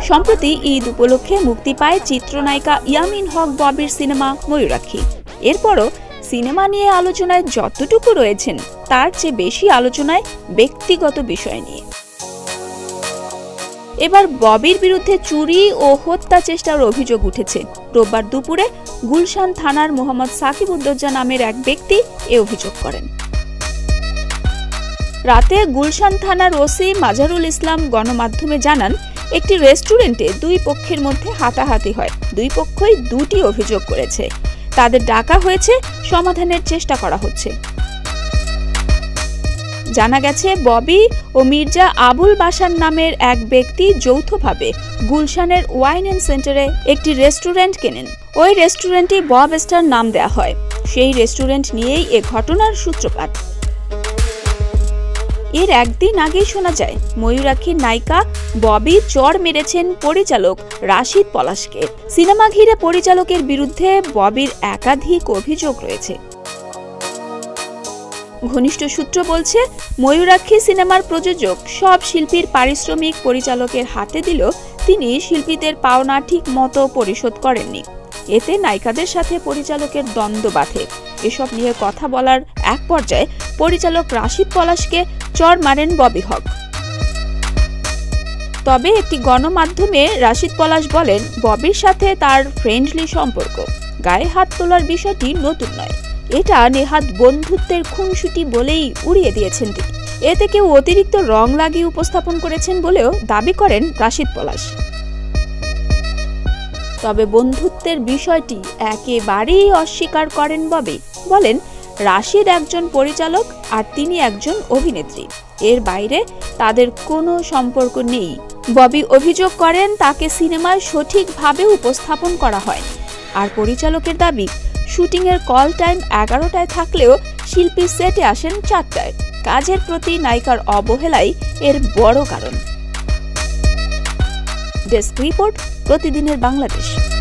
সম্প্রতি ঈদ উপলক্ষে মুক্তি পায় চিত্রনায়িকা ইয়ামিন হক ববির সিনেমা ময়ূরাক্ষী। এরপরও সিনেমা নিয়ে আলোচনায় যতটুকু রয়েছেন তার চেয়ে বেশি আলোচনায় ব্যক্তিগত বিষয় নিয়ে। এবার ববির বিরুদ্ধে চুরি ও হত্যা চেষ্টার অভিযোগ উঠেছে। রোববার দুপুরে গুলশান থানার মোহাম্মদ সাকিব-উদ-দৌজা নামের এক ব্যক্তি এ অভিযোগ করেন। রাতে গুলশান থানার ওসি মাজারুল ইসলাম গণমাধ্যমে জানান, একটি রেস্টুরেন্টে দুই পক্ষের মধ্যে হাতাহাতি হয়। দুই পক্ষই দুটি অভিযোগ করেছে। তাদের ডাকা হয়েছে, সমাধানের চেষ্টা করা হচ্ছে। জানা গেছে, ববি ও মির্জা আবুল বাশার নামের এক ব্যক্তি যৌথভাবে গুলশানের ওয়াইন এন্ড সেন্টারে একটি রেস্টুরেন্ট কেনেন। ওই রেস্টুরেন্টে বব স্টার নাম দেয়া হয়। সেই রেস্টুরেন্ট নিয়েই এ ঘটনার সূত্রপাত। এর একদিন আগেই শোনা যায়, ময়ূরাক্ষীর নায়িকা ববি চড় মেরেছেন পরিচালক রাশিদ পলাশকে। সিনেমা ঘিরে পরিচালকের বিরুদ্ধে ববির একাধিক অভিযোগ রয়েছে। ঘনিষ্ঠ সূত্র বলছে, ময়ূরাক্ষী সিনেমার প্রযোজক সব শিল্পীর পারিশ্রমিক পরিচালকের হাতে দিলেও তিনি শিল্পীদের পাওনা ঠিক মতো পরিশোধ করেননি। এতে নায়িকাদের সাথে পরিচালকের দ্বন্দ্ব বাধে। এসব নিয়ে কথা বলার এক পর্যায়ে পরিচালক রাশিদ পলাশকে চড় মারেন ববি হক। তবে একটি গণমাধ্যমে রাশিদ পলাশ বলেন, ববির সাথে তার ফ্রেন্ডলি সম্পর্ক। গায়ে হাত তোলার বিষয়টি নতুন নয়, এটা নেহাত বন্ধুত্বের খুনসুটি বলেই উড়িয়ে দিয়েছেন তিনি। এতে কেউ অতিরিক্ত রং লাগিয়ে উপস্থাপন করেছেন বলেও দাবি করেন রাশিদ পলাশ। তবে বন্ধুত্বের বিষয়টি একেবারেই অস্বীকার করেন ববি। বলেন, রাশিদ একজন পরিচালক আর তিনি একজন অভিনেত্রী, এর বাইরে তাদের কোনো সম্পর্ক নেই। ববি অভিযোগ করেন, তাকে সিনেমায় সঠিকভাবে উপস্থাপন করা হয়। আর পরিচালকের দাবি, শুটিংয়ের কল টাইম 11টায় থাকলেও শিল্পী সেটে আসেন 4টায়। কাজের প্রতি নায়িকার অবহেলাই এর বড় কারণ। ডেস্ক রিপোর্ট, প্রতিদিনের বাংলাদেশ।